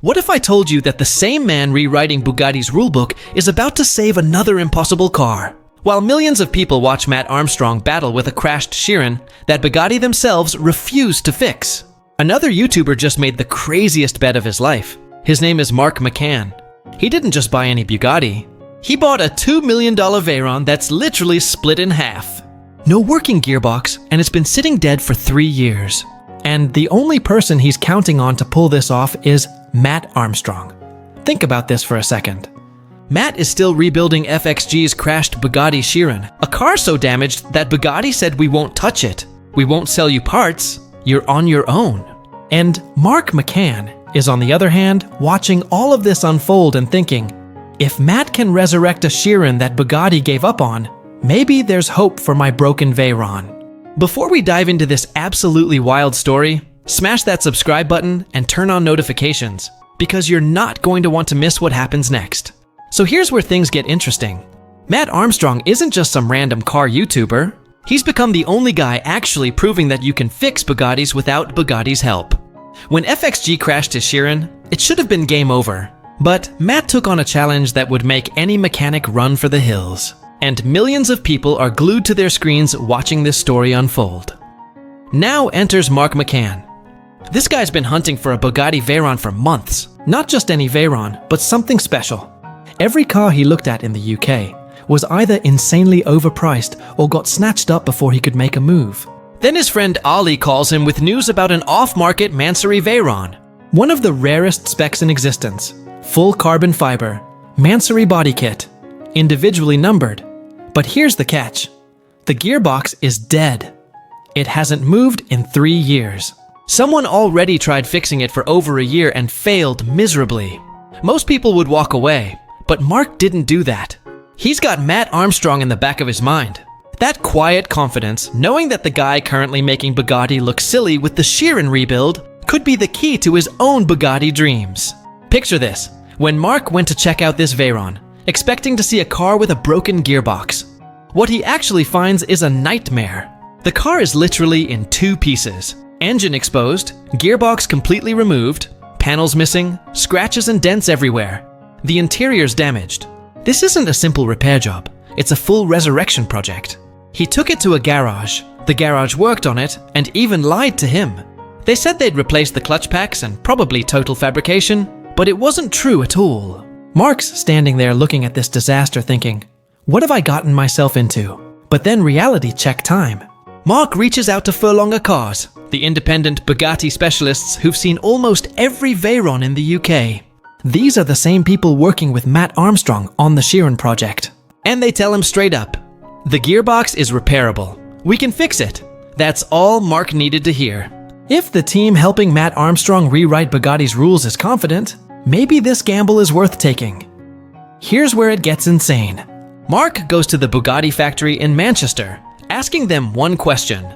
What if I told you that the same man rewriting Bugatti's rulebook is about to save another impossible car? While millions of people watch Matt Armstrong battle with a crashed Chiron that Bugatti themselves refused to fix. Another YouTuber just made the craziest bet of his life. His name is Mark McCann. He didn't just buy any Bugatti. He bought a $2 million Veyron that's literally split in half. No working gearbox, and it's been sitting dead for 3 years. And the only person he's counting on to pull this off is Matt Armstrong. Think about this for a second. Matt is still rebuilding FXG's crashed Bugatti Chiron, a car so damaged that Bugatti said, "We won't touch it. We won't sell you parts. You're on your own." And Mark McCann is, on the other hand, watching all of this unfold and thinking, if Matt can resurrect a Chiron that Bugatti gave up on, maybe there's hope for my broken Veyron. Before we dive into this absolutely wild story, smash that subscribe button and turn on notifications, because you're not going to want to miss what happens next. So here's where things get interesting. Matt Armstrong isn't just some random car YouTuber. He's become the only guy actually proving that you can fix Bugattis without Bugatti's help. When FXG crashed his Chiron, it should have been game over. But Matt took on a challenge that would make any mechanic run for the hills. And millions of people are glued to their screens watching this story unfold. Now enters Mark McCann. This guy's been hunting for a Bugatti Veyron for months. Not just any Veyron, but something special. Every car he looked at in the UK was either insanely overpriced or got snatched up before he could make a move. Then his friend Ali calls him with news about an off-market Mansory Veyron, one of the rarest specs in existence. Full carbon fiber, Mansory body kit, individually numbered. But here's the catch. The gearbox is dead. It hasn't moved in 3 years. Someone already tried fixing it for over a year and failed miserably. Most people would walk away, but Mark didn't do that. He's got Matt Armstrong in the back of his mind. That quiet confidence, knowing that the guy currently making Bugatti look silly with the Chiron rebuild, could be the key to his own Bugatti dreams. Picture this. When Mark went to check out this Veyron, expecting to see a car with a broken gearbox, what he actually finds is a nightmare. The car is literally in 2 pieces. Engine exposed, gearbox completely removed, panels missing, scratches and dents everywhere. The interior's damaged. This isn't a simple repair job. It's a full resurrection project. He took it to a garage. The garage worked on it and even lied to him. They said they'd replace the clutch packs and probably total fabrication, but it wasn't true at all. Mark's standing there looking at this disaster thinking, what have I gotten myself into? But then reality check time. Mark reaches out to Furlonger Cars, the independent Bugatti specialists who've seen almost every Veyron in the UK. These are the same people working with Matt Armstrong on the Chiron project. And they tell him straight up, the gearbox is repairable. We can fix it. That's all Mark needed to hear. If the team helping Matt Armstrong rewrite Bugatti's rules is confident, maybe this gamble is worth taking. Here's where it gets insane. Mark goes to the Bugatti factory in Manchester, asking them one question.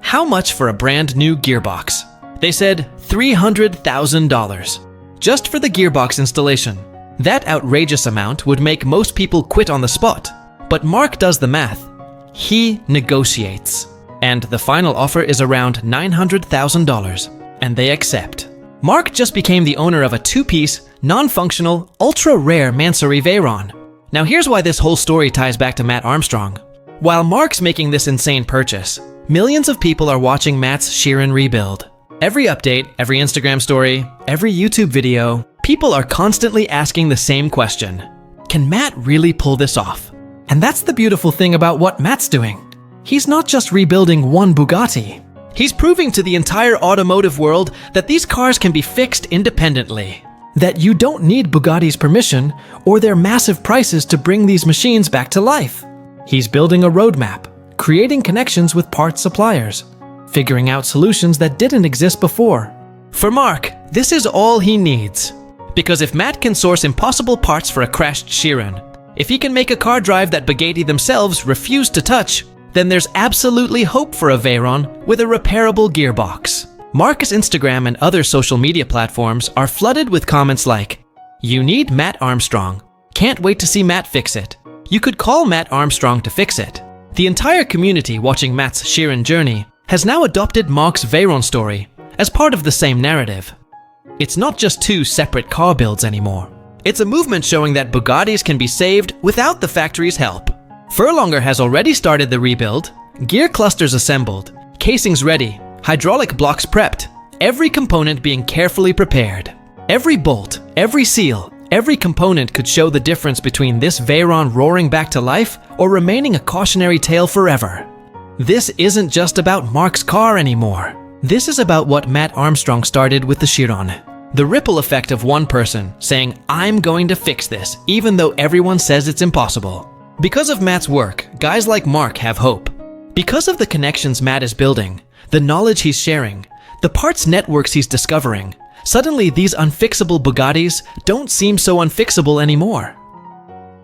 How much for a brand new gearbox? They said $300,000. Just for the gearbox installation. That outrageous amount would make most people quit on the spot. But Mark does the math. He negotiates. And the final offer is around $900,000. And they accept. Mark just became the owner of a 2-piece, non-functional, ultra-rare Mansory Veyron. Now here's why this whole story ties back to Matt Armstrong. While Mark's making this insane purchase, millions of people are watching Matt's Chiron rebuild. Every update, every Instagram story, every YouTube video, people are constantly asking the same question. Can Matt really pull this off? And that's the beautiful thing about what Matt's doing. He's not just rebuilding one Bugatti. He's proving to the entire automotive world that these cars can be fixed independently. That you don't need Bugatti's permission or their massive prices to bring these machines back to life. He's building a roadmap, creating connections with parts suppliers, figuring out solutions that didn't exist before. For Mark, this is all he needs. Because if Matt can source impossible parts for a crashed Chiron, if he can make a car drive that Bugatti themselves refused to touch, then there's absolutely hope for a Veyron with a repairable gearbox. Mark's Instagram and other social media platforms are flooded with comments like, "You need Matt Armstrong. Can't wait to see Matt fix it. You could call Matt Armstrong to fix it." The entire community watching Matt's Chiron journey has now adopted Mark's Veyron story as part of the same narrative. It's not just two separate car builds anymore. It's a movement showing that Bugattis can be saved without the factory's help. Furlonger has already started the rebuild, gear clusters assembled, casings ready, hydraulic blocks prepped, every component being carefully prepared. Every bolt, every seal, every component could show the difference between this Veyron roaring back to life or remaining a cautionary tale forever. This isn't just about Mark's car anymore. This is about what Matt Armstrong started with the Chiron. The ripple effect of one person saying, "I'm going to fix this," even though everyone says it's impossible. Because of Matt's work, guys like Mark have hope. Because of the connections Matt is building, the knowledge he's sharing, the parts networks he's discovering, suddenly these unfixable Bugattis don't seem so unfixable anymore.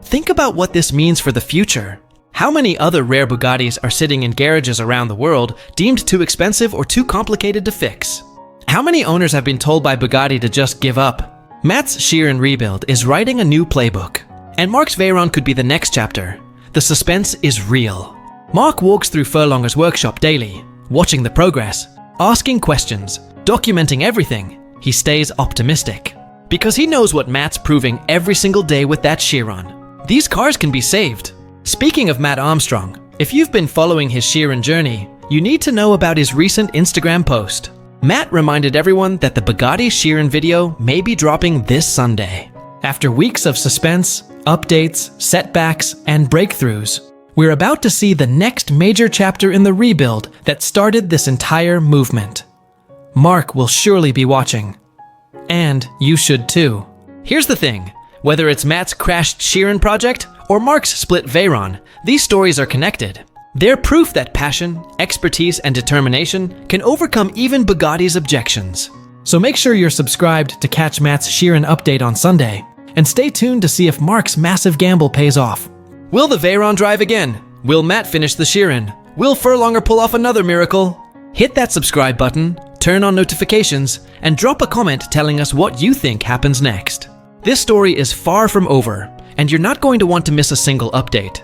Think about what this means for the future. How many other rare Bugattis are sitting in garages around the world deemed too expensive or too complicated to fix? How many owners have been told by Bugatti to just give up? Matt's Chiron rebuild is writing a new playbook, and Mark's Veyron could be the next chapter. The suspense is real. Mark walks through Furlonger's workshop daily, watching the progress, asking questions, documenting everything. He stays optimistic because he knows what Matt's proving every single day with that Chiron. These cars can be saved. Speaking of Matt Armstrong, if you've been following his Chiron journey, you need to know about his recent Instagram post. Matt reminded everyone that the Bugatti Chiron video may be dropping this Sunday. After weeks of suspense, updates, setbacks, and breakthroughs, we're about to see the next major chapter in the rebuild that started this entire movement. Mark will surely be watching. And you should too. Here's the thing, whether it's Matt's crashed Chiron project or Mark's split Veyron, these stories are connected. They're proof that passion, expertise, and determination can overcome even Bugatti's objections. So make sure you're subscribed to catch Matt's Chiron update on Sunday, and stay tuned to see if Mark's massive gamble pays off. Will the Veyron drive again? Will Matt finish the Chiron? Will Furlonger pull off another miracle? Hit that subscribe button, turn on notifications, and drop a comment telling us what you think happens next. This story is far from over, and you're not going to want to miss a single update.